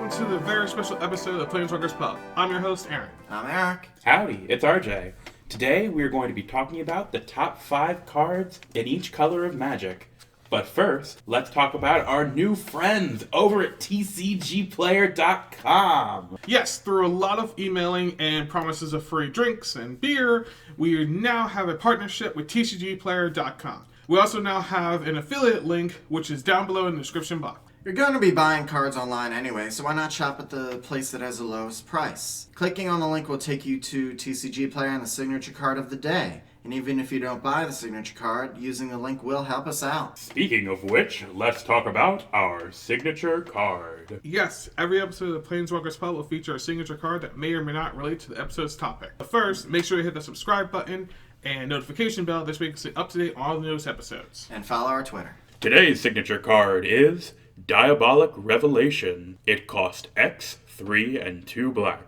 welcome to the very special episode of Planeswalkers Pub. I'm your host, Aaron. I'm Eric. Howdy, it's RJ. Today we are going to be talking about the top 5 cards in each color of Magic. But first, let's talk about our new friends over at TCGplayer.com. Yes, through a lot of emailing and promises of free drinks and beer, we now have a partnership with TCGplayer.com. We also now have an affiliate link, which is down below in the description box. You're going to be buying cards online anyway, so why not shop at the place that has the lowest price? Clicking on the link will take you to TCG Player and the signature card of the day. And even if you don't buy the signature card, using the link will help us out. Speaking of which, let's talk about our signature card. Yes, every episode of the Planeswalkers Pub will feature a signature card that may or may not relate to the episode's topic. But first, make sure you hit the subscribe button and notification bell. This way you can stay up to date on all the newest episodes. And follow our Twitter. Today's signature card is Diabolic Revelation. It cost X, 3, and 2 black.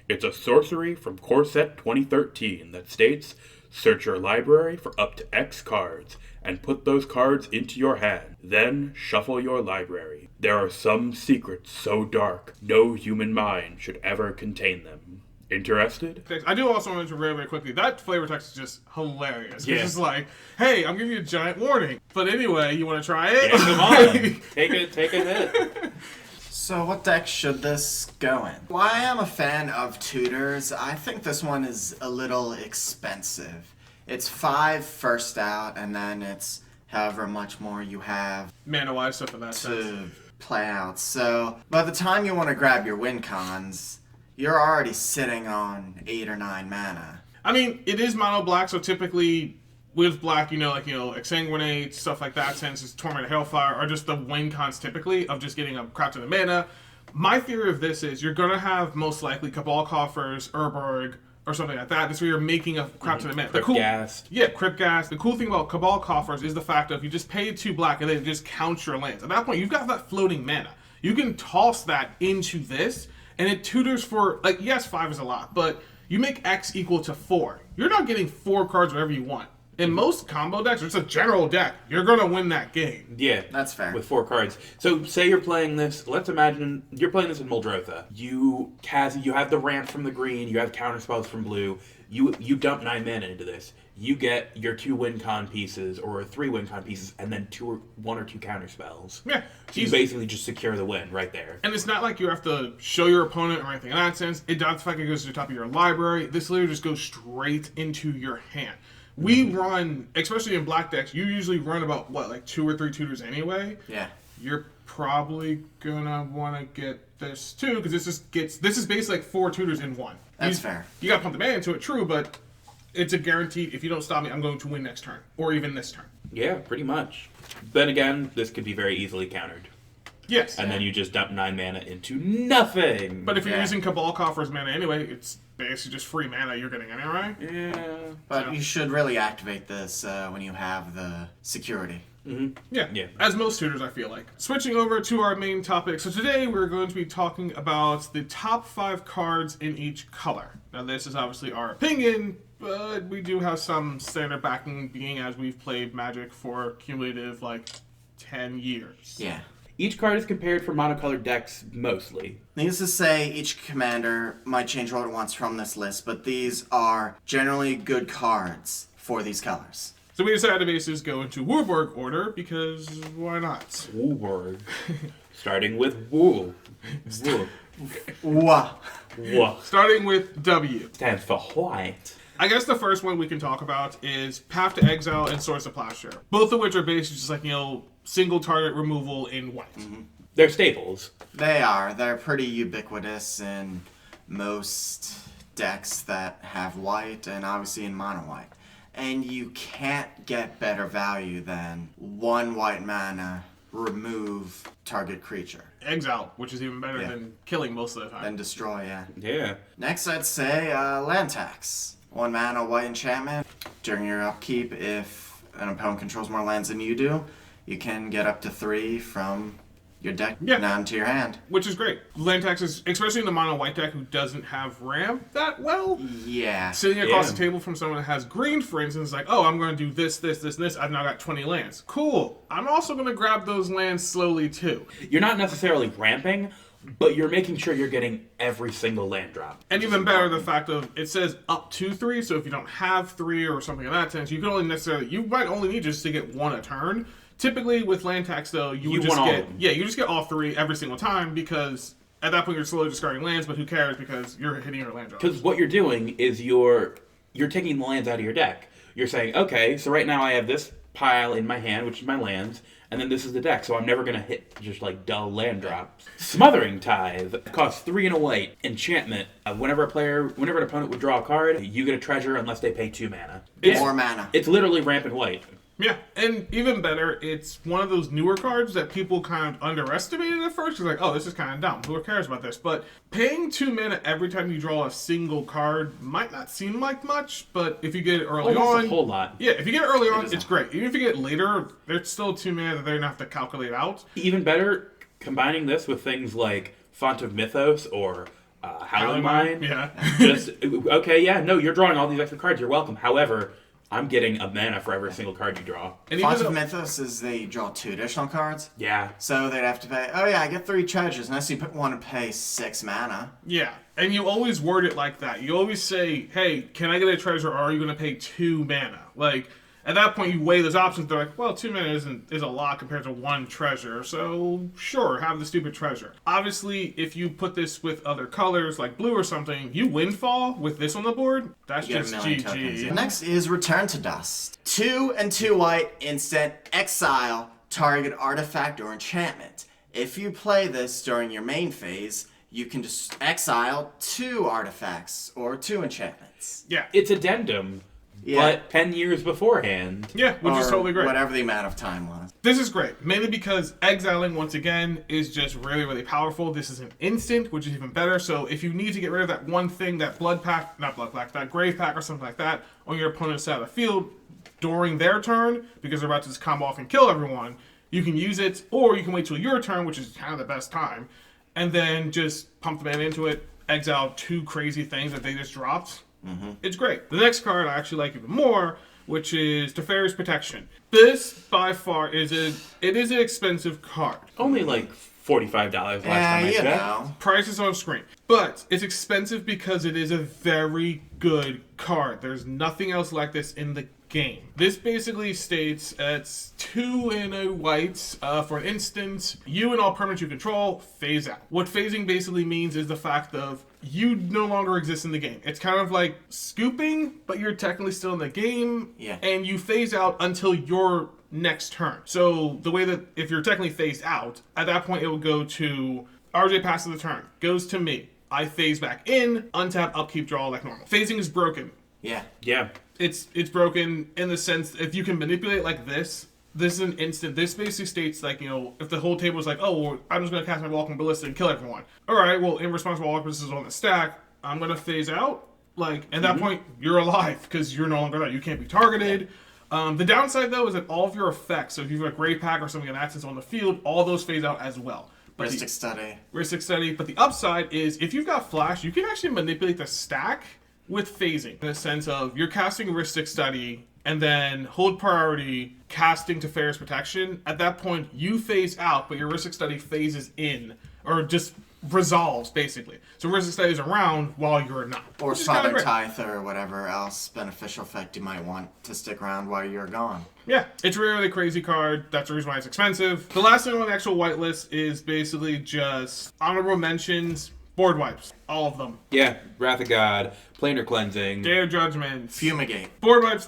It's a sorcery from Core Set 2013 that states, search your library for up to X cards, and put those cards into your hand. Then shuffle your library. There are some secrets so dark, no human mind should ever contain them. Interested? I do also want to mention very, very quickly, that flavor text is just hilarious. Yeah. It's just like, hey, I'm giving you a giant warning. But anyway, you want to try it? Yeah, come on. Take a hit. So what deck should this go in? While I am a fan of tutors, I think this one is a little expensive. It's 5 first out, and then it's however much more you have Mana-wise, stuff in that sense. to play out. So by the time you want to grab your win cons, you're already sitting on 8 or 9 mana. I mean, it is mono black, so typically with black, Exsanguinate, stuff like that, since it's Torment of Hailfire, are just the win cons typically of just getting a crap ton of mana. My theory of this is you're going to have most likely Cabal Coffers, Urborg, or something like that. This is where you're making a crap ton of mana. Cryptghast. Yeah, Cryptghast. The cool thing about Cabal Coffers is the fact that if you just pay 2 black and then it just counts your lands. At that point, you've got that floating mana. You can toss that into this, and it tutors for, yes, 5 is a lot, but you make X equal to 4. You're not getting 4 cards wherever you want. In most combo decks, or it's a general deck, you're going to win that game. Yeah. That's fair. With 4 cards. So say you're playing this, let's imagine you're playing this in Muldrotha. You have the ramp from the green, you have counter spells from blue, you dump 9 mana into this. You get your 2 win con pieces or 3 win con pieces and then 1 or 2 counter spells. Yeah. So you basically just secure the win right there. And it's not like you have to show your opponent or anything in that sense. It does the fact it goes to the top of your library. This literally just goes straight into your hand. We run, especially in black decks, you usually run about, 2 or 3 tutors anyway? Yeah. You're probably gonna want to get this too, because this is basically like 4 tutors in one. That's fair. You gotta pump the mana into it, true, but it's a guaranteed, if you don't stop me, I'm going to win next turn. Or even this turn. Yeah, pretty much. Then again, this could be very easily countered. Yes. And then you just dump 9 mana into nothing. But if you're using Cabal Coffer's mana anyway, it's basically just free mana you're getting anyway. Yeah. But you should really activate this when you have the security. Mm-hmm. Yeah, as most tutors, I feel like. Switching over to our main topic. So today we're going to be talking about the top 5 cards in each color. Now this is obviously our opinion, but we do have some standard backing, being as we've played Magic for cumulative 10 years. Yeah. Each card is compared for monocolored decks mostly. Needless to say, each commander might change what it wants from this list, but these are generally good cards for these colors. So we decided to basically go into Warburg order, because why not? Woolworg. Starting with Wool. Wool. Wah. Wah. Starting with W. Stands for white. I guess the first one we can talk about is Path to Exile and Source of Plowshare. Both of which are basically just single target removal in white. Mm-hmm. They're staples. They are. They're pretty ubiquitous in most decks that have white, and obviously in mono white. And you can't get better value than 1 white mana, remove target creature. Exile, which is even better than killing most of the time. Then destroy, yeah. Yeah. Next, I'd say land tax. 1 mana, white enchantment. During your upkeep, if an opponent controls more lands than you do, you can get up to 3 from your deck down into your hand. Which is great. Land tax is, especially in the mono white deck who doesn't have ramp that well. Yeah. Sitting across the table from someone that has green, for instance, I'm going to do this, this, this, and this. I've now got 20 lands. Cool. I'm also going to grab those lands slowly too. You're not necessarily ramping, but you're making sure you're getting every single land drop. And even better, the fact of it says up to 3, so if you don't have 3 or something in that sense, you can only necessarily, you might only need just to get 1 a turn. Typically with land tax though, you would just get, you just get all 3 every single time, because at that point you're slowly discarding lands, but who cares because you're hitting your land drop. Because what you're doing is you're taking the lands out of your deck. You're saying, okay, so right now I have this pile in my hand, which is my lands, and then this is the deck, so I'm never going to hit just like dull land drops. Smothering Tithe costs 3 and a white. Enchantment. Whenever an opponent would draw a card, you get a treasure unless they pay 2 mana. More mana. It's literally rampant white. Yeah, and even better, it's one of those newer cards that people kind of underestimated at first. It's like, oh, this is kind of dumb. Who cares about this? But paying 2 mana every time you draw a single card might not seem like much, but if you get it early on... a whole lot. Yeah, if you get it early on, it's great. Even if you get it later, there's still 2 mana that they're going to have to calculate out. Even better, combining this with things like Font of Mythos or Howling Mine. Yeah. Just, okay, yeah, no, you're drawing all these extra cards. You're welcome. However... I'm getting a mana for every single card you draw. And Font of Mythos is they draw 2 additional cards. Yeah. So they'd have to pay, I get 3 treasures, unless you want to pay 6 mana. Yeah. And you always word it like that. You always say, hey, can I get a treasure, or are you going to pay 2 mana? Like, at that point, you weigh those options. They're like, well, 2 mana is a lot compared to 1 treasure, so sure, have the stupid treasure. Obviously, if you put this with other colors, like blue or something, you windfall with this on the board, that's just GG. Tokens, yeah. Next is Return to Dust. 2 and 2 white, instant, exile, target artifact or enchantment. If you play this during your main phase, you can just exile 2 artifacts or 2 enchantments. Yeah. It's addendum. Yeah. But 10 years beforehand. Yeah, which is totally great. Whatever the amount of time was. This is great, mainly because exiling, once again, is just really, really powerful. This is an instant, which is even better. So if you need to get rid of that one thing, that that grave pack or something like that, on your opponent's side of the field during their turn, because they're about to just combo off and kill everyone, you can use it, or you can wait till your turn, which is kind of the best time, and then just pump the mana into it, exile 2 crazy things that they just dropped. Mm-hmm. It's great. The next card I actually like even more, which is Teferi's Protection. This, by far, is an expensive card. Only like $45 last time I checked. Price is on screen. But it's expensive because it is a very good card. There's nothing else like this in the game. This basically states it's 2 and a white for an instant. You and all permanents you control phase out. What phasing basically means is the fact of you no longer exist in the game. It's kind of like scooping, but you're technically still in the game. Yeah. And you phase out until your next turn. So the way that if you're technically phased out, at that point it will go to RJ passes the turn, goes to me. I phase back in, untap, upkeep, draw like normal. Phasing is broken. Yeah. Yeah. It's broken in the sense if you can manipulate like this is an instant. This basically states like, if the whole table is like, oh, well, I'm just going to cast my Walking Ballista and kill everyone. All right, well, in response to Walking Ballista is on the stack, I'm going to phase out. Like, at that point, you're alive because you're no longer there. You can't be targeted. The downside, though, is that all of your effects, so if you have a Grave Pack or something in access on the field, all those phase out as well. Rhystic Study. But the upside is if you've got Flash, you can actually manipulate the stack with phasing, in the sense of you're casting Rhystic Study and then hold priority, casting Teferi's Protection. At that point, you phase out, but your Rhystic Study phases in, or just resolves, basically. So Rhystic Study is around while you're not. Or Southern Tithe or whatever else beneficial effect you might want to stick around while you're gone. Yeah, it's a really, really crazy card. That's the reason why it's expensive. The last thing on the actual whitelist is basically just honorable mentions, board wipes. All of them. Yeah, Wrath of God, Planar Cleansing, Day of Judgment, Fumigate. Board wipes.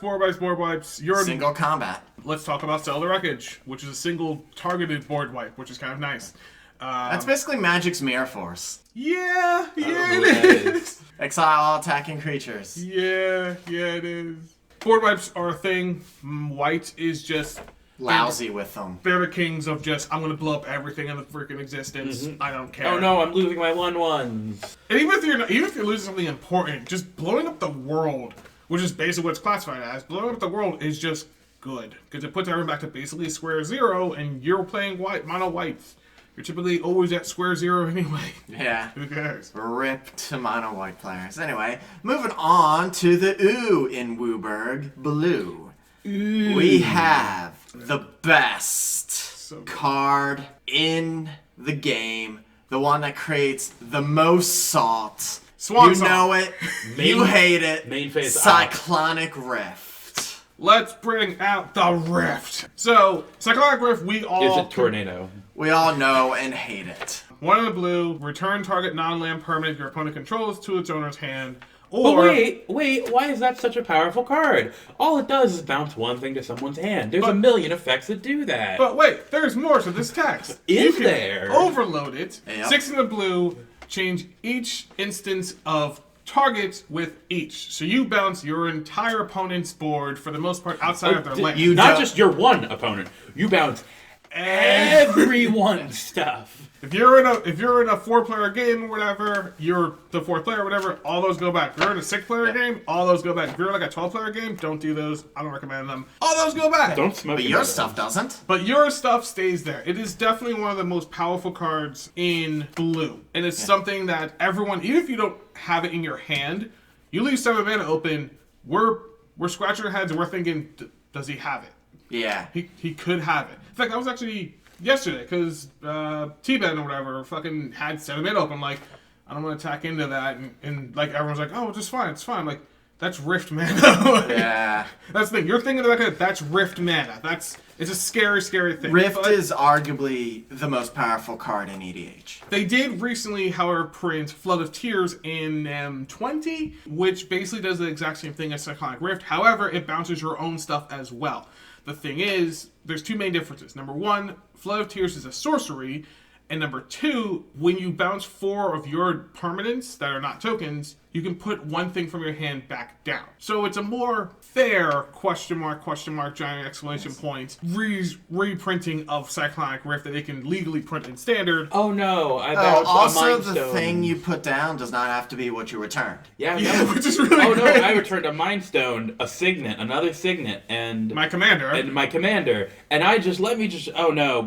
Single combat. Let's talk about Sell the Wreckage, which is a single targeted board wipe, which is kind of nice. That's basically Magic's Mirror Force. Yeah, it is. Exile all attacking creatures. Yeah, it is. Board wipes are a thing. White is just lousy with them. They're the kings of just, I'm going to blow up everything in the freaking existence. I don't care. Oh no, I'm losing my 1/1s. And even if you're losing something important, just blowing up the world, which is basically what it's classified as, blowing up the world is just good. Because it puts everyone back to basically square zero, and you're playing mono whites. You're typically always at square zero anyway. Yeah. Who cares? Rip to mono white players. Anyway, moving on to the Ooh in Wooburg Blue. Ooh. We have the best card in the game, The one that creates the most salt. Swan you salt. know it. You hate it. Main phase Cyclonic Rift. Let's bring out the Rift. So, Cyclonic Rift, we all... Is it tornado? We all know and hate it. 1 in the blue, return target non-land permanent your opponent controls to its owner's hand. But Or... wait, why is that such a powerful card? All it does is bounce one thing to someone's hand. There's a million effects that do that. But wait, there's more to this text. Is you can there? Overload it. Yep. 6 in the blue, change each instance of targets with each. So you bounce your entire opponent's board for the most part outside of their land. you Not don't- just your one opponent. You bounce everyone's stuff. If you're in a 4-player game or whatever, you're the 4th player or whatever, all those go back. If you're in a 6-player game, all those go back. If you're like a 12-player game, don't do those. I don't recommend them. All those go back. Don't smoke. But your stuff doesn't. But your stuff stays there. It is definitely one of the most powerful cards in blue. And it's something that everyone, even if you don't have it in your hand, you leave 7 mana open, we're scratching our heads and we're thinking, does he have it? Yeah. He could have it. In fact, I was actually yesterday, because T-Ben or whatever fucking had 7 mana open, like, I don't want to attack into that, and like, everyone's like, oh, it's fine, like, that's Rift mana. Like, Yeah. that's the thing. You're thinking about that, that's Rift mana. It's a scary, scary thing. Rift But is arguably the most powerful card in EDH. they did recently, however, print Flood of Tears in M20, which basically does the exact same thing as Cyclonic Rift. However, it bounces your own stuff as well. The thing is, there's 2 main differences. Number 1, Flood of Tears is a sorcery. And number 2, when you bounce 4 of your permanents that are not tokens, you can put 1 thing from your hand back down. So it's a more fair question mark, giant exclamation point, reprinting of Cyclonic Rift that they can legally print in standard. Oh no! I bounced a Also, Mind the Stone. thing you put down does not have to be what you returned. Yeah, Yeah, no. which is really Oh no! great. I returned a Mind Stone, a Signet, another Signet, and My commander. and my commander, and let me just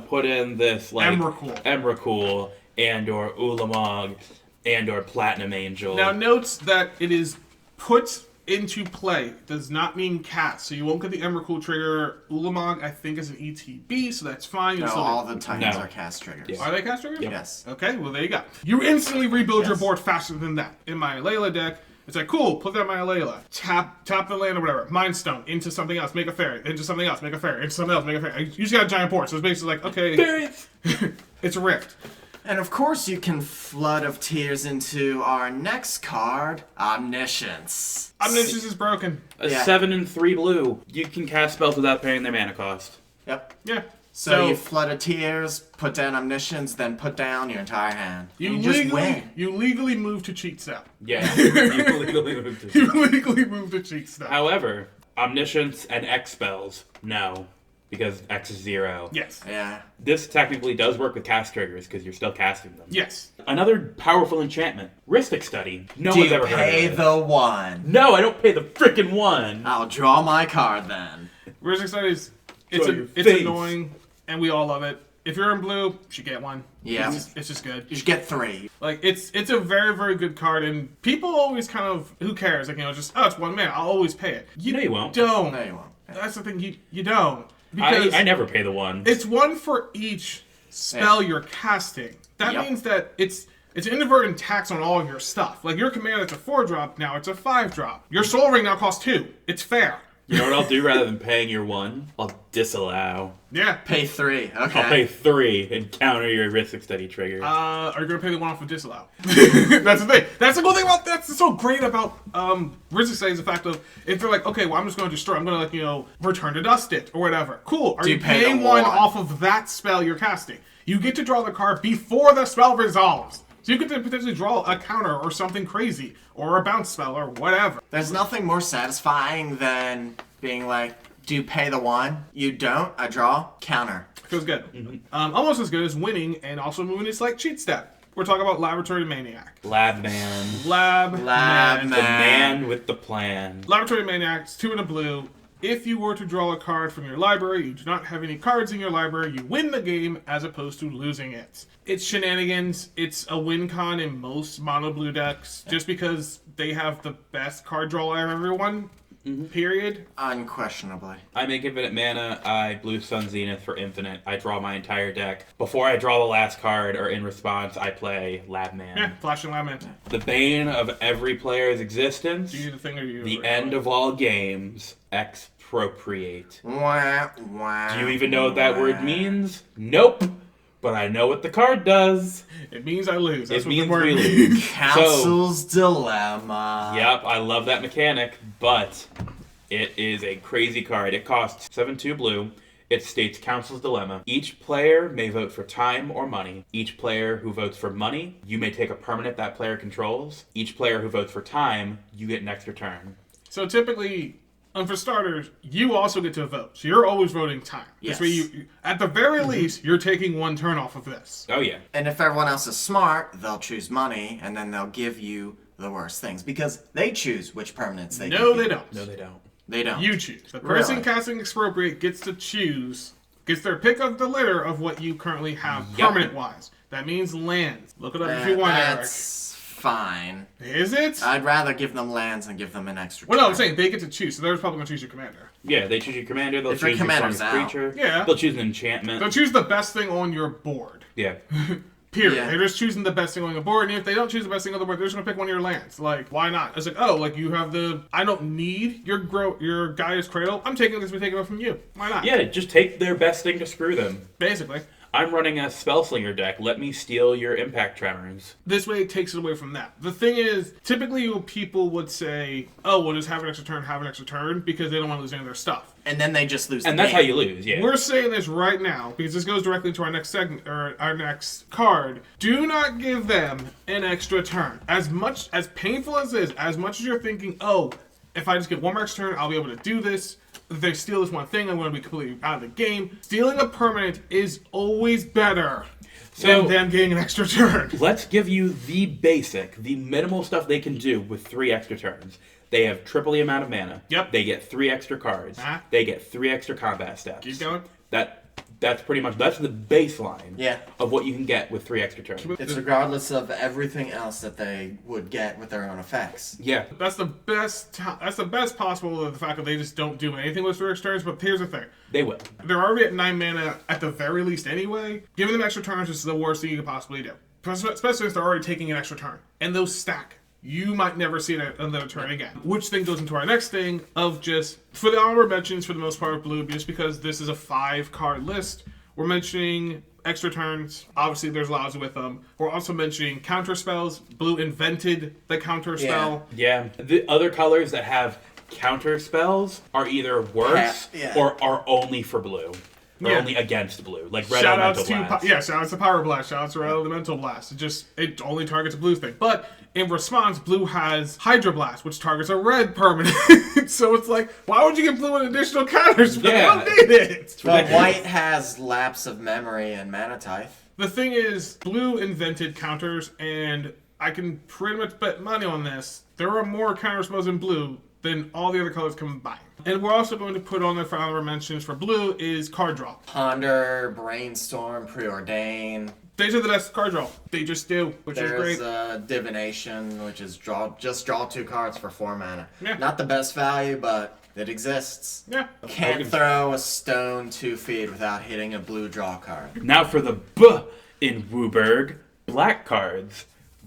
put in this like Emrakul and or Ulamog and or Platinum Angel. Now notes that it is put into play, does not mean cast. So you won't get the Emrakul trigger. Ulamog, I think, is an ETB, so that's fine. No, So all the Titans No. are cast triggers. Yeah. are they cast triggers? Yes. Okay, well there you go. You instantly rebuild your Yes. board faster than that. In my Layla deck, it's like, cool, put that in my Layla. Tap the land or whatever. Mind Stone into something else, make a fairy. Into something else, make a fairy. Into something else, make a fairy. You just got a giant board, so it's basically like, okay, Fairies! it's a Rift. And of course, you can Flood of Tears into our next card, Omniscience. Omniscience is broken. A Yeah. 7 and 3 blue. You can cast spells without paying their mana cost. Yep. Yeah. So you Flood of Tears, put down Omniscience, then put down your entire hand. You And just legally, win. you legally move to cheat step. Yeah. You legally moved it. You legally move to cheat step. However, Omniscience and X spells, no. Because X is 0. Yes. Yeah. This technically does work with cast triggers because you're still casting them. Yes. Another powerful enchantment, Rhystic Study. No Do one's you ever heard pay of it. the 1? No, I don't pay the frickin' 1. I'll draw my card then. Rhystic Studies, Show your it's face. annoying, and we all love it. If you're in blue, you should get one. Yeah. It's just good. You should get 3. Like, it's a very, very good card, and people always kind of, who cares? Like, just, oh, it's 1 mana, I'll always pay it. No, you won't. Don't. No, you won't. That's the thing, you don't. Because I never pay the 1. it's 1 for each spell you're casting. That Yep. means that it's an inadvertent tax on all of your stuff. Like, your command, it's a 4-drop, now it's a 5-drop. Your Soul Ring now costs 2. It's fair. You know what I'll do rather than paying your 1? I'll disallow. Yeah. Pay 3. Okay. I'll pay 3 and counter your Rhystic Study trigger. Are you gonna pay the 1 off of disallow? That's the thing. That's the cool thing about that's so great about Rhystic Study is the fact of if they're like, okay, well I'm just gonna destroy, I'm gonna return to dust it or whatever. Cool. Are Do you you pay paying the 1 1? off of that spell you're casting? You get to draw the card before the spell resolves. So you get to potentially draw a counter or something crazy or a bounce spell or whatever. There's nothing more satisfying than being like, do you pay the 1? You don't. I draw. Counter. Feels good. Almost as good as winning and also moving its like cheat step. We're talking about Laboratory Maniac. Lab Man. Lab Lab Man. The man with the plan. Laboratory Maniacs, 2 in a blue. If you were to draw a card from your library, you do not have any cards in your library, you win the game as opposed to losing it. It's shenanigans. It's a win con in most mono blue decks. Just because they have the best card draw out of everyone Period. Unquestionably. I make infinite mana, I blue Sun Zenith for infinite, I draw my entire deck. Before I draw the last card, or in response, I play Lab Man. Yeah, flashing Lab Man. The bane of every player's existence, Do you do the thing or you... the end of all games, expropriate. Wah, wah, Do you even know what that word means? Nope. But I know what the card does. It means I lose. That's It what means the word we means. lose. Council's Dilemma. Yep, I love that mechanic, but it is a crazy card. It costs 7/2 blue. It states Council's Dilemma. Each player may vote for time or money. Each player who votes for money, you may take a permanent that player controls. Each player who votes for time, you get an extra turn. So typically, for starters, you also get to vote. So you're always voting time. Yes. This way at the very least, you're taking one turn off of this. Oh, yeah. And if everyone else is smart, they'll choose money, and then they'll give you the worst things. Because they choose which permanents they give No, you. they don't. No, they don't. They don't. You choose. The person Really? casting Expropriate gets to choose, gets their pick of the litter of what you currently have Yep. permanent-wise. That means lands. Look it up if you want, That's fine. Eric. Is it? I'd rather give them lands than give them an extra Well, no, I'm turn. saying they get to choose, so they're probably going to choose your commander. Yeah, they choose your commander, they'll If your choose your commander's strongest out. creature. Yeah. They'll choose an enchantment. They'll choose the best thing on your board. Yeah. Period. Yeah. They're just choosing the best thing on the board, and if they don't choose the best thing on the board, they're just gonna pick one of your lands. Like, why not? It's like, oh, like you have the. I don't need your Gaia's Cradle. I'm taking this. We take it from you. Why not? Yeah, just take their best thing to screw them. Basically, I'm running a Spellslinger deck. Let me steal your Impact Tremors. this way it takes it away from that. The thing is, typically people would say, oh, well, just have an extra turn, because they don't want to lose any of their stuff. And then they just lose And the that's game. how you lose, yeah. We're saying this right now because this goes directly to our next segment or our next card. Do not give them an extra turn. As much as painful as it is, as much as you're thinking, oh, if I just get one more extra turn, I'll be able to do this. If they steal this one thing, I'm going to be completely out of the game. Stealing a permanent is always better than them getting an extra turn. Let's give you the basic, the minimal stuff they can do with 3 extra turns. They have triple the amount of mana. Yep. They get 3 extra cards. Uh-huh. They get 3 extra combat steps. Keep going. That's pretty much, that's the baseline Yeah. of what you can get with 3 extra turns. It's regardless of everything else that they would get with their own effects. Yeah. That's the best. That's the best possible of the fact that they just don't do anything with their extra turns. But here's the thing: They will. they're already at 9 mana at the very least anyway. Giving them extra turns is the worst thing you could possibly do, especially if they're already taking an extra turn and those stack. You might never see another turn again. Which thing goes into our next thing of just, for the honorable mentions for the most part of blue, just because this is a 5-card list, we're mentioning extra turns. Obviously, there's lots with them. We're also mentioning counter spells. Blue invented the counter spell. Yeah. The other colors that have counter spells are either worse Yeah. or are only for blue. Or Yeah. only against blue. Like Red Shout Elemental outs to Blast. shout outs to Power Blast, shout outs to Red Elemental Blast. It only targets a blue thing. But in response, blue has Hydro Blast, which targets a red permanent. So it's like, why would you give blue an additional counter spell? Yeah. You don't need it. But ridiculous. white has Lapse of Memory and Mana Tithe. The thing is, blue invented counters, and I can pretty much bet money on this. There are more counter spells in blue than all the other colors combined. And we're also going to put on the final mentions for blue is card draw. Ponder, Brainstorm, Preordain. These are the best card draw. They just do, which is There's great. Divination, which is draw 2 cards for 4 mana. Yeah. Not the best value, but it exists. Yeah. Can't throw a stone 2 feet without hitting a blue draw card. Now for the B in Wooburg. Black cards.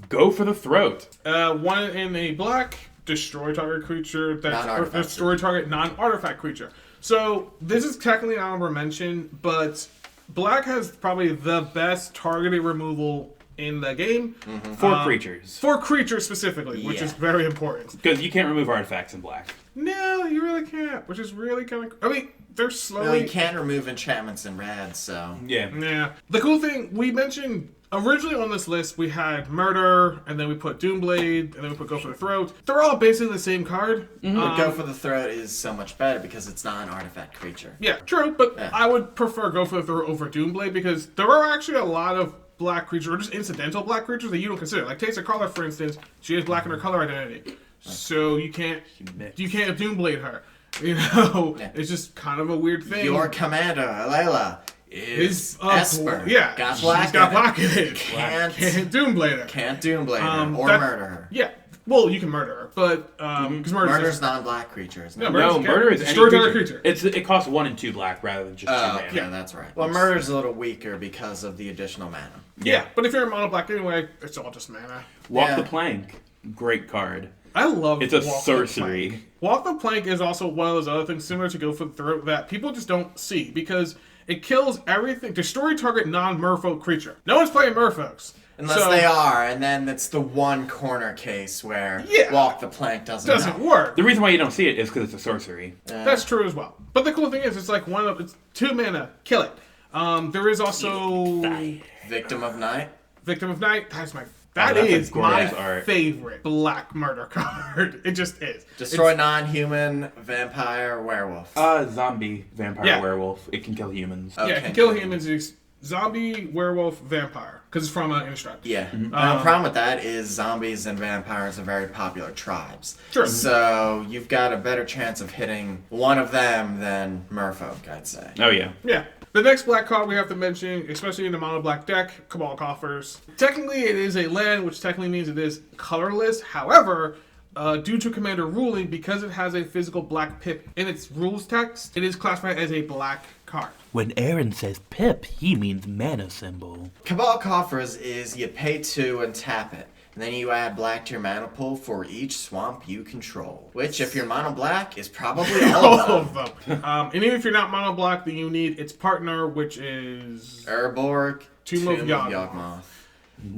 Go for the throat. One in a black, destroy target creature Non-artifact. destroy target non-artifact creature. So this is technically an honorable mention, but black has probably the best targeted removal in the game For creatures. for creatures specifically, which Yeah. is very important. Because you can't remove artifacts in black. No, you really can't, which is really kind of. I mean, they're No, slowly. you can't remove enchantments in red, so... Yeah. Yeah. The cool thing, we mentioned originally on this list, we had Murder, and then we put Doomblade, and then we put Go for the Throat. They're all basically the same card. But Go for the Throat is so much better because it's not an artifact creature. Yeah, true, but Yeah. I would prefer Go for the Throat over Doomblade because there are actually a lot of black creatures, or just incidental black creatures that you don't consider. Like Taste of Color, for instance, she has black in her color identity. So you can't Doomblade her. You know, Yeah. it's just kind of a weird thing. Your commander, Alela, is Esper. Yeah, Got black she's got in it. black in it. Can't Doomblade her. Can't Doomblade her or that- murder her. Yeah, Well, you can murder her, but because Murder's non-black creatures. No, No, murder is any destroy creature. creature. It costs 1 and 2 black rather than just 2 mana. Yeah, that's right. Well, murder's a little weaker because of the additional mana. Yeah, but if you're in mono black anyway, it's all just mana. Walk the Plank. Great card. I love It's a Walk the sorcery. Plank. Walk the Plank is also one of those other things similar to Go for the Throat that people just don't see because it kills everything. Destroy target non-merfolk creature. No one's playing merfolks. Unless they are, and then it's the one corner case where Walk the Plank doesn't work. The reason why you don't see it is because it's a sorcery. That's true as well. But the cool thing is, it's like it's 2 mana, kill it. There is also Victim of Night. Victim of Night. That that's is a gorgeous my art. favorite black murder card. It just is. Destroy non-human, vampire, werewolf. Zombie, vampire, werewolf. It can kill humans. Yeah, it can kill humans. It's zombie, werewolf, vampire. Because it's from Innistrad. Yeah. The problem with that is zombies and vampires are very popular tribes. Sure. So you've got a better chance of hitting one of them than merfolk, I'd say. Oh, yeah. Yeah. The next black card we have to mention, especially in the mono black deck, Cabal Coffers. Technically, it is a land, which technically means it is colorless. However, due to Commander ruling, because it has a physical black pip in its rules text, it is classified as a black card. When Aaron says pip, he means mana symbol. Cabal Coffers is you pay 2 and tap it. And then you add black to your mana pool for each swamp you control. Which, if you're mono black, is probably all of them. And even if you're not mono black, then you need its partner, which is Urborg, Tomb of Yawgmoth. Yawgmoth.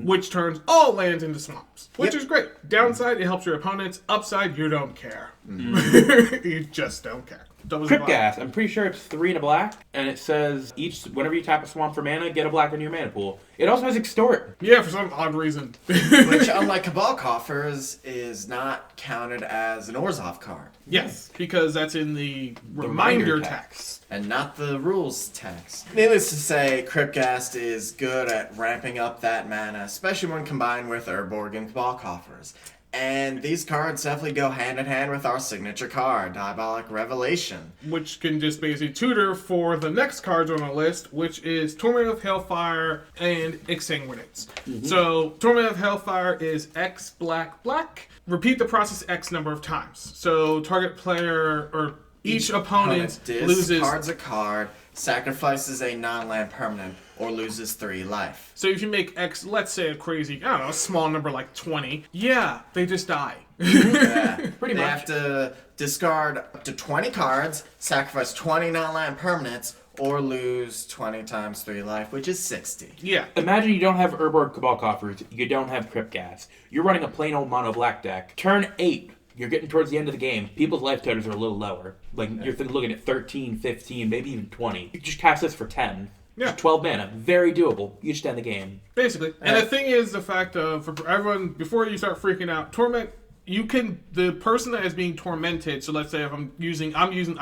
Which turns all lands into swamps. Which is great. Downside, it helps your opponents. Upside, you don't care. You just don't care. Crypt Gas. I'm pretty sure it's 3 and a black, and it says whenever you tap a swamp for mana, get a black in your mana pool. It also has Extort. Yeah, for some odd reason. Which, unlike Cabal Coffers, is not counted as an Orzhov card. Yes, because that's in the reminder text. And not the rules text. Needless to say, Cryptghast is good at ramping up that mana, especially when combined with Urborg and Cabal Coffers. And these cards definitely go hand in hand with our signature card, Diabolic Revelation. Which can just basically tutor for the next cards on the list, which is Torment of Hellfire and Exsanguinates. So, Torment of Hellfire is X black black. Repeat the process X number of times. So, target player or each opponent loses... discards a card, sacrifices a non-land permanent, or loses 3 life. So if you make X, let's say a crazy, I don't know, a small number like 20, yeah, they just die. Yeah. Pretty They much. have to discard up to 20 cards, sacrifice 20 non-land permanents, or lose 20 times 3 life, which is 60. Yeah. Imagine you don't have Urborg Cabal Coffers, you don't have Crypt Gas. You're running a plain old mono black deck. Turn 8. You're getting towards the end of the game. People's life totals are a little lower. Like, you're looking at 13, 15, maybe even 20. You just cast this for 10. Yeah. Just 12 mana. Very doable. You just end the game. Basically. And the thing is the fact of, for everyone, before you start freaking out, Torment, the person that is being tormented, so let's say if I'm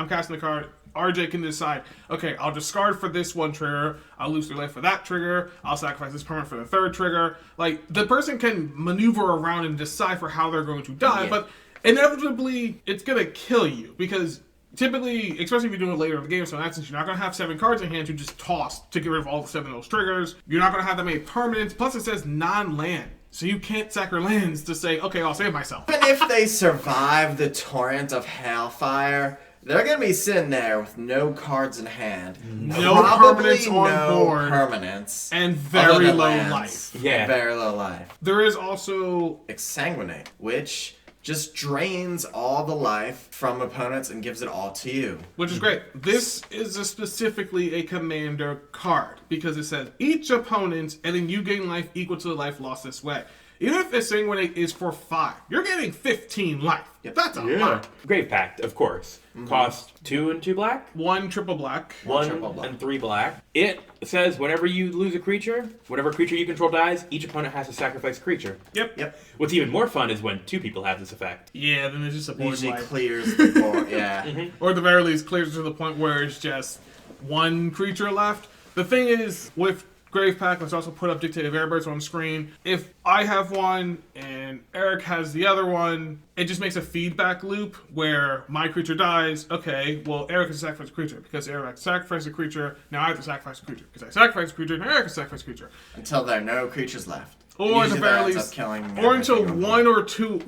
casting the card, RJ can decide, okay, I'll discard for this one trigger, I'll lose 3 life for that trigger, I'll sacrifice this permanent for the 3rd trigger. Like, the person can maneuver around and decipher how they're going to die, but inevitably, it's going to kill you, because typically, especially if you're doing it later in the game, so in that sense, you're not going to have 7 cards in hand to just toss to get rid of all 7 of those triggers. You're not going to have that many permanents. Plus, it says non-land. So you can't sack your lands to say, okay, I'll save myself. Even if they survive the Torrent of Hellfire, they're going to be sitting there with no cards in hand. No Probably permanents on board. Permanents. And very than low lands. life. Yeah. Very low life. There is also... Exsanguinate, which just drains all the life from opponents and gives it all to you. Which is great. This is specifically a commander card because it says each opponent and then you gain life equal to the life lost this way. Even if Exsanguinate is for 5, you're getting 15 life. That's a lot. Grave Pact, of course. Cost 2 and 2 black. 1 triple black. 1 triple black. and 3 black. It says whenever you lose a creature, whatever creature you control dies, each opponent has to sacrifice a creature. Yep. What's even more fun is when 2 people have this effect. Yeah, then it's just a board Usually life. clears the board, yeah. Or at the very least, clears to the point where it's just 1 creature left. The thing is, with Grave Pack, let's also put up Dictative Airbirds on screen. If I have one and Eric has the other one, it just makes a feedback loop where my creature dies. Okay, well, Eric has sacrificed a creature. Because Eric sacrificed a creature, now I have to sacrifice a creature. Because I sacrificed a creature, now Eric has sacrificed a creature. Until there are no creatures left. Or at the Usually very that ends least, up killing or until everything.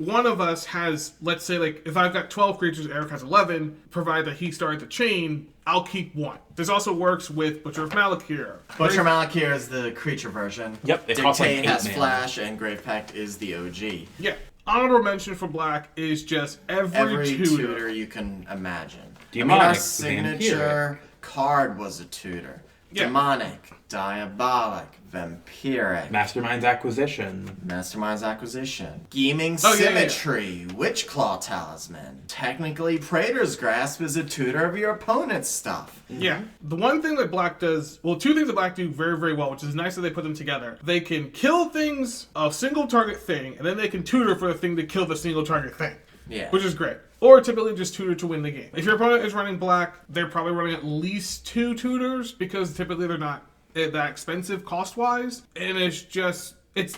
one of us has, let's say, like, if I've got 12 creatures, Eric has 11, provided that he started the chain, I'll keep one. This also works with Butcher of Malakir. Butcher Malakir is the creature version. Yep, it costs like Dictate 8 has mana. Flash, and Grave Pact is the OG. Yeah. Honorable mention for black is just every tutor. You can imagine. Demonic, our Vampiric. signature card was a tutor. Yeah. Demonic, Diabolic, Vampiric, Mastermind's Acquisition. Mastermind's Acquisition, Scheming Oh, yeah, Symmetry, Witchclaw Talisman. Technically, Praetor's Grasp is a tutor of your opponent's stuff. Yeah. The one thing that black does, well, two things that black do very, very well, which is nice that they put them together. They can kill things, a single target thing, and then they can tutor for the thing to kill the single target thing. Yeah. Which is great. Or typically just tutor to win the game. If your opponent is running black, they're probably running at least 2 tutors because typically they're not that expensive cost-wise. And it's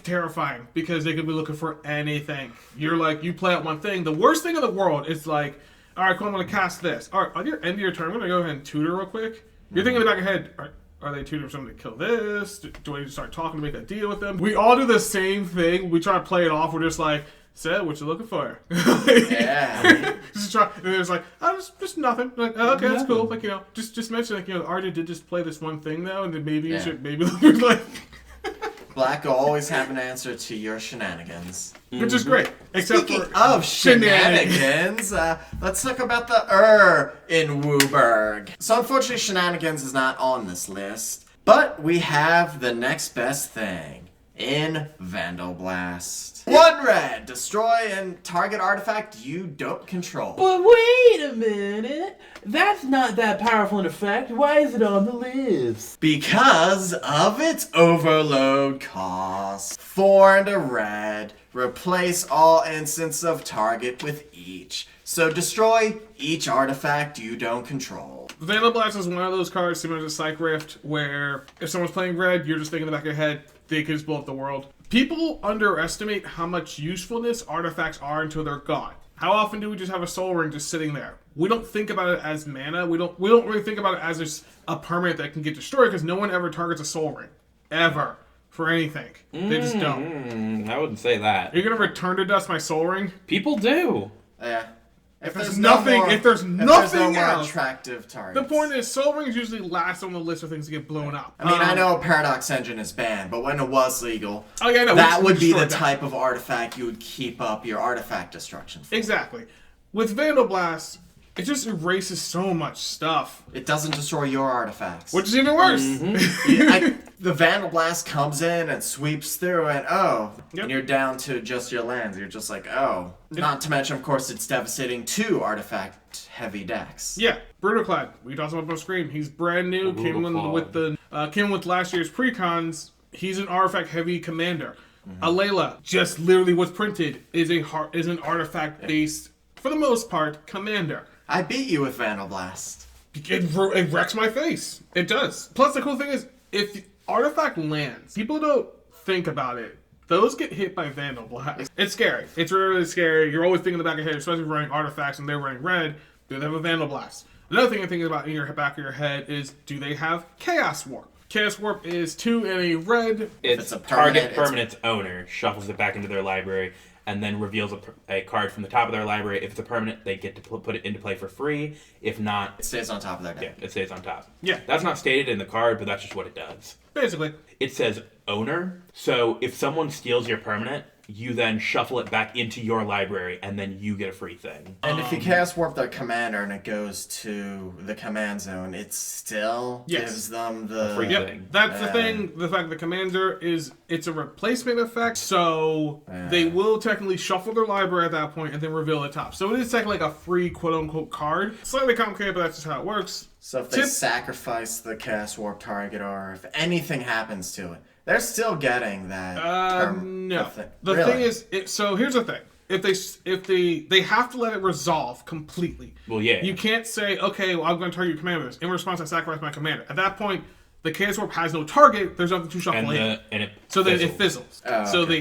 terrifying because they could be looking for anything. You're like, you play out one thing. The worst thing in the world is like, all right, cool, I'm going to cast this. All right, on your end of your turn, I'm going to go ahead and tutor real quick. You're thinking in the back of your head, are they tutoring somebody to kill this? Do I need to start talking to make a deal with them? We all do the same thing. We try to play it off. We're just like, Said, what you looking for? Yeah. Just try, and there's like, oh, just nothing. Like, oh, okay, that's cool. Like, just mention, like, RJ did just play this one thing though, and then maybe you should look like. Black will always have an answer to your shenanigans. Which is great. Except Speaking for of shenanigans, let's talk about the in Wooburg. So unfortunately, shenanigans is not on this list, but we have the next best thing in Vandal Blast. 1 red, destroy and target artifact you don't control. But wait a minute. That's not that powerful an effect. Why is it on the list? Because of its overload cost. 4 and a red. Replace all instants of target with each. So destroy each artifact you don't control. Vandal Blast is one of those cards similar to Psych Rift where if someone's playing red, you're just thinking in the back of your head, they could just blow up the world. People underestimate how much usefulness artifacts are until they're gone. How often do we just have a Soul Ring just sitting there? We don't think about it as mana. We don't really think about it as just a permanent that can get destroyed because no one ever targets a Soul Ring. Ever. For anything. They just don't. I wouldn't say that. Are you going to return to dust my Soul Ring? People do. Yeah. If there's nothing no more else, attractive targets. the point is, Soul Rings usually last on the list of things that get blown up. I mean, I know Paradox Engine is banned, but when it was legal, Oh, yeah, no, that we would be the destroyed that. type of artifact you would keep up your artifact destruction for. Exactly. With Vandal Blast, it just erases so much stuff, It doesn't destroy your artifacts. which is even worse. The Vandal Blast comes in and sweeps through, and Yep. and you're down to just your lands. You're just like, oh. Not to mention, of course, it's devastating to artifact-heavy decks. Yeah, Brutoclad. We talked about him on screen. He's brand new. Came in with last year's precons. He's an artifact-heavy commander. Alayla, just literally what's printed, is an artifact-based, for the most part, commander. I beat you with Vandal Blast. It wrecks my face. It does. Plus, the cool thing is, if artifact lands, people don't think about it. Those get hit by Vandal Blast. It's scary. It's really scary. You're always thinking in the back of your head, especially if you're running artifacts and they're running red, do they have a Vandal Blast? Another thing you're thinking about in your back of your head is, do they have Chaos Warp? Chaos Warp is 2 and a red. It's a target permanent, permanent's owner shuffles it back into their library and then reveals a card from the top of their library. If it's a permanent, they get to put it into play for free. If not, It stays on top of their deck. yeah, it stays on top. Yeah. That's not stated in the card, but that's just what it does. Basically. It says owner, so if someone steals your permanent, you then shuffle it back into your library, and then you get a free thing. And if you Chaos Warp their commander and it goes to the command zone, it still gives them the... free Yep, thing. that's the thing. The fact the commander it's a replacement effect, so they will technically shuffle their library at that point and then reveal the top. So it is technically like a free quote-unquote card. Slightly complicated, but that's just how it works. So if they sacrifice the Chaos Warp target or if anything happens to it, they're still getting that. No. The Really? thing is, so here's the thing. If they have to let it resolve completely. Well, yeah. You can't say, okay, well, I'm going to target your commander with this. In response, I sacrifice my commander. At that point, the Chaos Warp has no target. There's nothing to shuffle in. So Then it fizzles. So okay.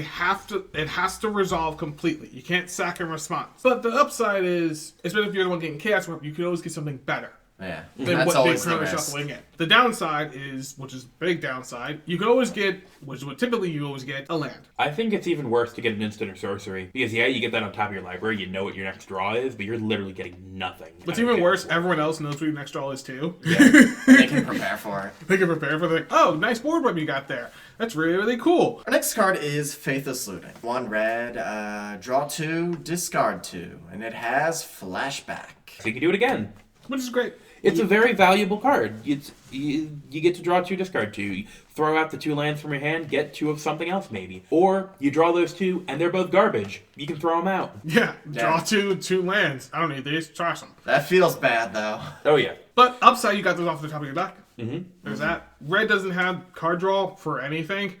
it has to resolve completely. You can't sack in response. But the upside is, especially if you're the one getting Chaos Warp, you can always get something better. Yeah, than that's what they always the currently risk. shuffling in. The downside is, which is big downside, you can always get, which is what typically you always get, a land. I think it's even worse to get an instant or sorcery. Because, yeah, you get that on top of your library, you know what your next draw is, but you're literally getting nothing. What's even worse, everyone else knows what your next draw is too. They can prepare for it. They can prepare for the, oh, nice board wipe you got there. That's really, really cool. Our next card is Faithless Looting. 1 red, draw 2, discard 2, and it has flashback. So you can do it again. Which is great. It's a very valuable card. You get to draw 2, discard 2. You throw out the 2 lands from your hand, get 2 of something else maybe. Or you draw those 2 and they're both garbage. You can throw them out. Yeah, draw two lands. I don't need these. Trash them. That feels bad though. Oh yeah. But upside, you got those off the top of your deck. There's that. Red doesn't have card draw for anything.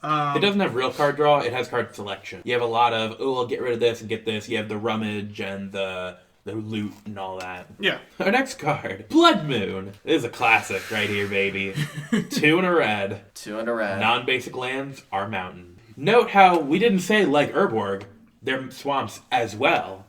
It doesn't have real card draw, it has card selection. You have a lot of, oh, I'll get rid of this and get this. You have the rummage and the loot and all that. Yeah. Our next card, Blood Moon. This is a classic right here, baby. 2 and a red. 2 and a red. Non-basic lands are mountain. Note how we didn't say like Urborg, they're swamps as well.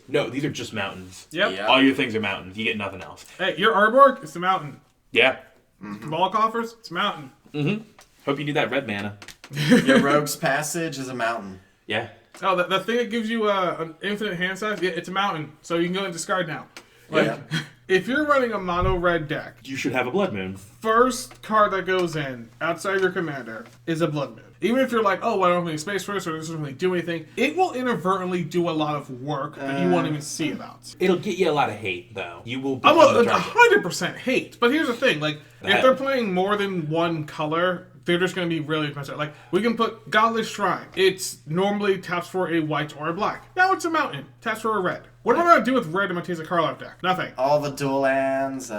No, these are just mountains. Yep. Yeah. All your things are mountains. You get nothing else. Hey, your Arborg, it's a mountain. Yeah. Ball coffers, it's a mountain. Hope you need that red mana. Your Rogue's Passage is a mountain. Yeah. Oh, the thing that gives you an infinite hand size, yeah, it's a mountain. So you can go and discard now. Yeah. If you're running a mono red deck, You should have a Blood Moon. first card that goes in outside your commander is a Blood Moon. Even if you're like, oh, I don't have any space first, or this doesn't really do anything, it will inadvertently do a lot of work that you won't even see about. It'll get you a lot of hate, though. You will be I'm on the target. 100% hate. But here's the thing, like, if they're playing more than one color, they're just going to be really expensive. Like, we can put Godless Shrine. It's normally taps for a white or a black. Now it's a mountain. Taps for a red. What am I going to do with red in my Teza Karlov deck? Nothing. All the dual lands,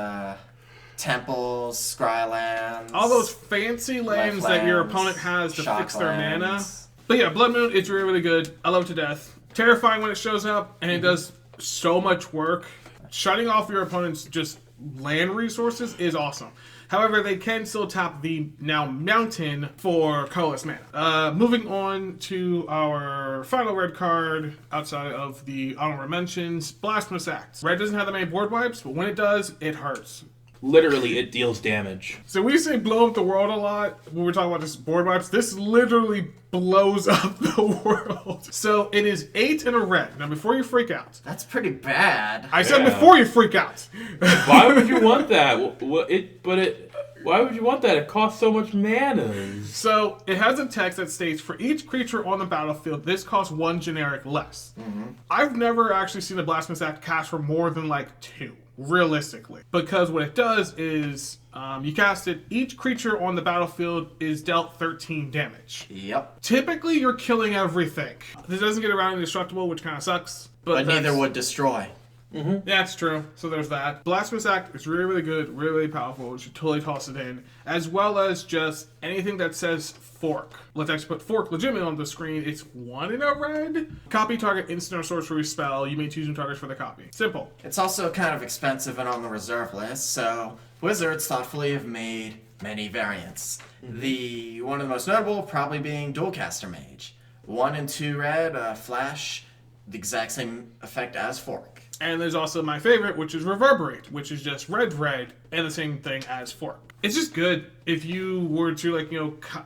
temples, scry lands. All those fancy lands that your Lifelands, opponent has to shock fix their mana. lands. But yeah, Blood Moon, it's really, really good. I love it to death. Terrifying when it shows up, and it does so much work. Shutting off your opponent's just land resources is awesome. However, they can still tap the now mountain for colorless mana. Moving on to our final red card outside of the honorable mentions, Blasphemous Act. Red doesn't have that many board wipes, but when it does, it hurts. Literally, it deals damage. So we say blow up the world a lot when we're talking about just board wipes. This literally blows up the world. So it is 8 and a red. Now before you freak out. That's pretty bad. I said Yeah. before you freak out. Why would you want that? Why would you want that? It costs so much mana. So it has a text that states, for each creature on the battlefield, this costs 1 generic less. I've never actually seen the Blasphemous Act cast for more than like 2. Realistically, because what it does is you cast it, each creature on the battlefield is dealt 13 damage. Yep. Typically you're killing everything. This doesn't get around indestructible, which kind of sucks, But neither that's- would destroy. That's true. So there's that. Blasphemous Act is really, really good, really, really powerful. You should totally toss it in. As well as just anything that says fork. Let's actually put fork legitimately on the screen. It's 1 in a red. Copy target instant or sorcery spell. You may choose new targets for the copy. Simple. It's also kind of expensive and on the reserve list, so Wizards thoughtfully have made many variants. The one of the most notable probably being Dualcaster Mage. 1 and 2 red, flash, the exact same effect as fork. And there's also my favorite, which is Reverberate, which is just red, and the same thing as fork. It's just good if you were to, like,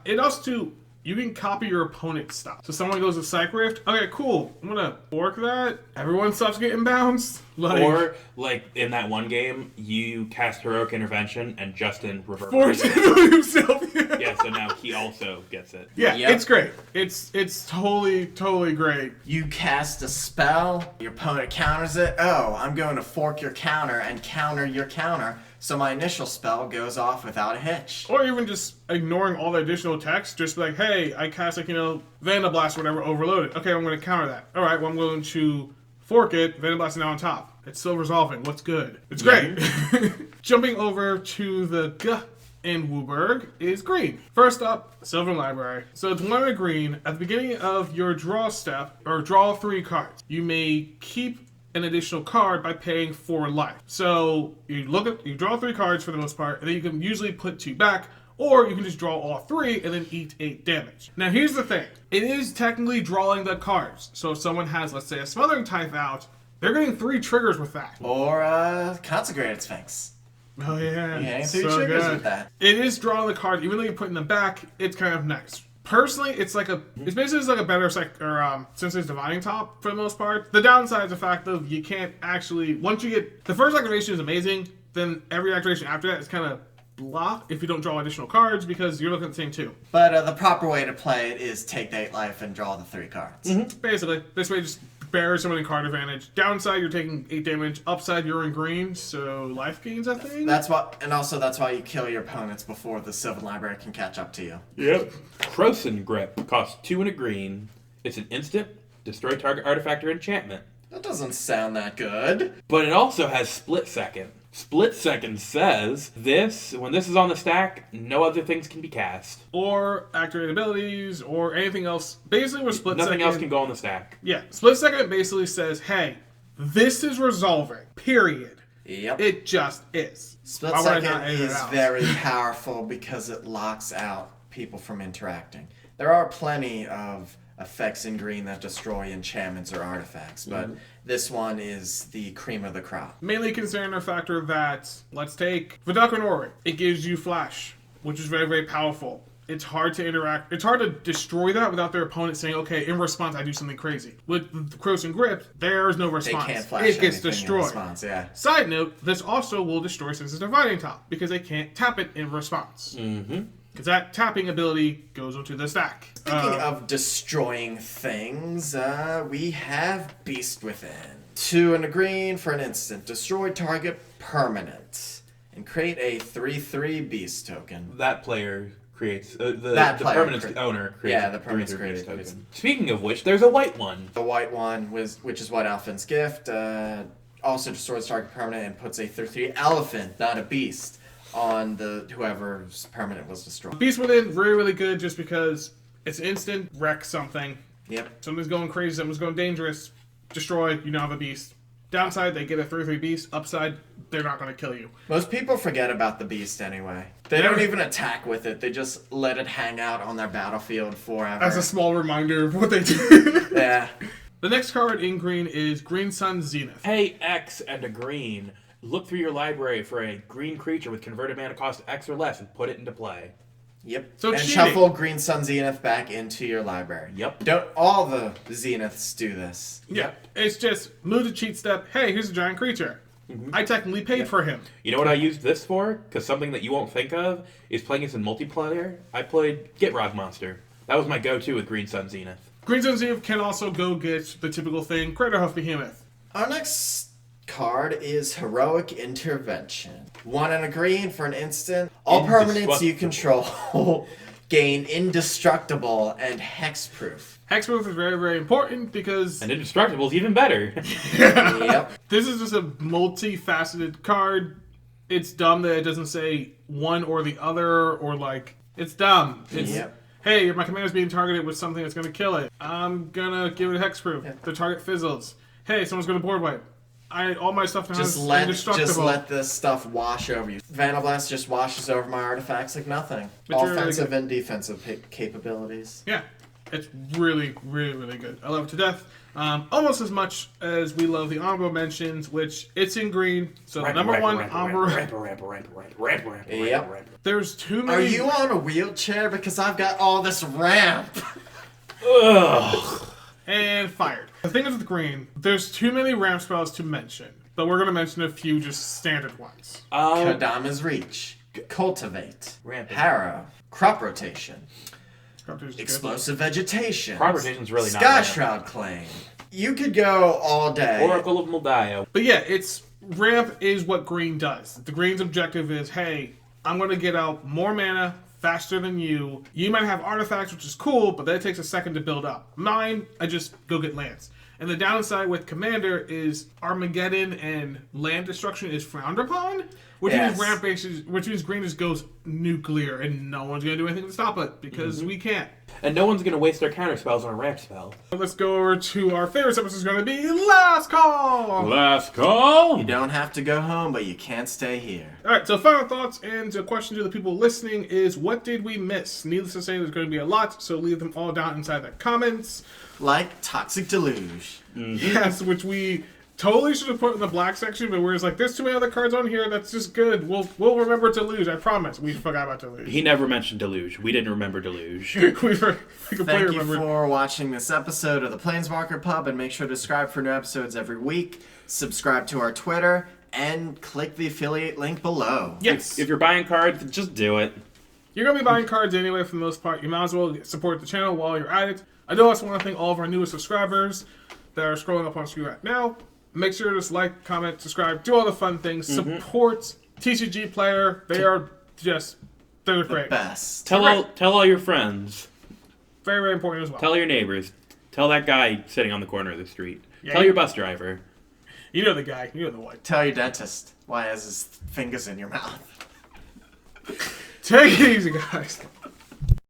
it also, you can copy your opponent's stuff. So someone goes to Psych Rift, okay, cool, I'm gonna fork that, everyone stops getting bounced. Or, like, in that one game, you cast Heroic Intervention and Justin forced reverberates. into himself. Yeah, so now he also gets it. Yeah, Yep. it's great. It's totally great. You cast a spell, your opponent counters it. Oh, I'm going to fork your counter and counter your counter, so my initial spell goes off without a hitch. Or even just ignoring all the additional text, just be like, hey, I cast, like, Vandal Blast or whatever, overloaded. Okay, I'm going to counter that. All right, well, I'm going to fork it. Vandal Blast is now on top. It's still resolving. What's good? It's great. Jumping over to the G in Wooburg is green. First up, Sylvan Library. So it's 1 and a green. At the beginning of your draw step, or draw 3 cards, you may keep an additional card by paying 4 life. So you draw 3 cards for the most part, and then you can usually put 2 back, or you can just draw all 3 and then eat 8 damage. Now here's the thing. It is technically drawing the cards. So if someone has, let's say, a Smothering Tithe out, They're getting 3 triggers with that. Or Consecrated Sphinx. Oh yeah, Yeah, it's 3 so triggers good. with that. It is drawing the card, even though you put in the back. It's kind of nice. Personally, it's basically like a better Sensei's Divining Top for the most part. The downside is the fact of you can't actually, once you get the first activation is amazing, then every activation after that is kind of blah if you don't draw additional cards because you're looking at the same 2. But the proper way to play it is take the 8 life and draw the 3 cards. Basically, this way just bears some of the card advantage. Downside, you're taking 8 damage. Upside, you're in green, so life gains, I think. That's why you kill your opponents before the Sylvan Library can catch up to you. Yep. Croson Grip costs 2 and a green. It's an instant. Destroy target artifact or enchantment. That doesn't sound that good. But it also has Split Second. Split Second says when this is on the stack, no other things can be cast. Or activate abilities, or anything else. Basically, with Split Second... Nothing else can go on the stack. Yeah, Split Second basically says, hey, this is resolving. Period. Yep. It just is. Split Why would I not Second edit it is out? very powerful because it locks out people from interacting. There are plenty of effects in green that destroy enchantments or artifacts, but this one is the cream of the crop. Mainly considering the factor that, let's take Vidakran Ori. It gives you Flash, which is very, very powerful. It's hard to interact. It's hard to destroy that without their opponent saying, okay, in response, I do something crazy. With Croson Grip, there's no response. They can't flash it gets anything destroyed. in response, yeah. Side note, this also will destroy Sensei's Divining Top because they can't tap it in response. Because that tapping ability goes onto the stack. Speaking of destroying things, we have Beast Within. 2 and a green for an instant. Destroy target permanent. And create a 3/3 Beast token. That player creates... the player permanent owner creates Yeah, a the permanent 3/3 created token. beast. Speaking of which, there's a white one. The white one, which is what Elephant's Gift, also destroys target permanent and puts a 3/3 elephant, not a beast, on whoever's permanent was destroyed. Beast Within, really, really good just because it's instant, wreck something. Yep. Something's going crazy, something's going dangerous, destroy, you now have a beast. Downside, they get a 3/3 beast. Upside, they're not going to kill you. Most people forget about the beast anyway. They don't even attack with it. They just let it hang out on their battlefield forever. As a small reminder of what they do. Yeah. The next card in green is Green Sun Zenith. Pay X and a green. Look through your library for a green creature with converted mana cost X or less and put it into play. Yep. So and cheating. shuffle Green Sun Zenith back into your library. Yep. Don't all the Zeniths do this? Yeah, it's just move the cheat step. Hey, here's a giant creature. I technically paid for him. You know what I used this for? Because something that you won't think of is playing this in multiplayer. I played Get Rod Monster. That was my go-to with Green Sun Zenith. Green Sun Zenith can also go get the typical thing, Craterhoof Behemoth. Our next card is Heroic Intervention. 1 and a green for an instant. All permanents you control gain Indestructible and Hexproof. Hexproof is very, very important because And Indestructible is even better. Yep. this is just a multifaceted card. It's dumb that it doesn't say one or the other, or like, it's dumb. It's, Yep. hey, my commander's being targeted with something that's going to kill it. I'm going to give it a hexproof. Yep. The target fizzles. Hey, someone's going to board wipe. All my stuff now Just is let indestructible. this stuff wash over you. Vandal Blast just washes over my artifacts like nothing. But you're really Offensive good. and defensive capabilities. Yeah, it's really, really, really good. I love it to death. Almost as much as we love the honorable mentions, which it's in green. So number one, Yep. there's too Are many. you on a wheelchair? Because I've got all this ramp. Ugh. And fired. The thing is with green, there's too many ramp spells to mention, but we're going to mention a few just standard ones. Kodama's Reach. Cultivate. Rampant. Harrow. Crop Rotation. Scraptooth is good. Explosive Vegetation. Crop Rotation's really not Sky ramp. Shroud Claim. You could go all day. Oracle of Moldio. But yeah, it's ramp is what green does. The green's objective is, hey, I'm going to get out more mana faster than you. You might have artifacts, which is cool, but that takes a second to build up. Mine, I just go get lands. And the downside with Commander is Armageddon and land destruction is frowned upon, which Yes. means ramp bases, which means green just goes nuclear, and no one's gonna do anything to stop it because we can't. And no one's going to waste their counter spells on a ramp spell. Let's go over to our favorite step, which is going to be Last Call. Last call. You don't have to go home, but you can't stay here. All right, so final thoughts and a question to the people listening is, what did we miss? Needless to say, there's going to be a lot, so leave them all down inside the comments. Like Toxic Deluge. Yes, which we totally should have put in the black section, but we're just like, there's too many other cards on here. That's just good. We'll remember Deluge. I promise. We forgot about Deluge. He never mentioned Deluge. We didn't remember Deluge. we completely Thank you remembered. for watching this episode of the Planeswalker Pub, and make sure to subscribe for new episodes every week. Subscribe to our Twitter, and click the affiliate link below. Yes. If you're buying cards, just do it. You're going to be buying cards anyway for the most part. You might as well support the channel while you're at it. I do also want to thank all of our newest subscribers that are scrolling up on screen right now. Make sure to just like, comment, subscribe, do all the fun things. Support TCG Player. They're great. Best. Tell all your friends. Very, very important as well. Tell your neighbors. Tell that guy sitting on the corner of the street. Yeah, Tell your bus driver. You know the guy. You know the one. Tell your dentist why he has his fingers in your mouth. Take it easy, guys.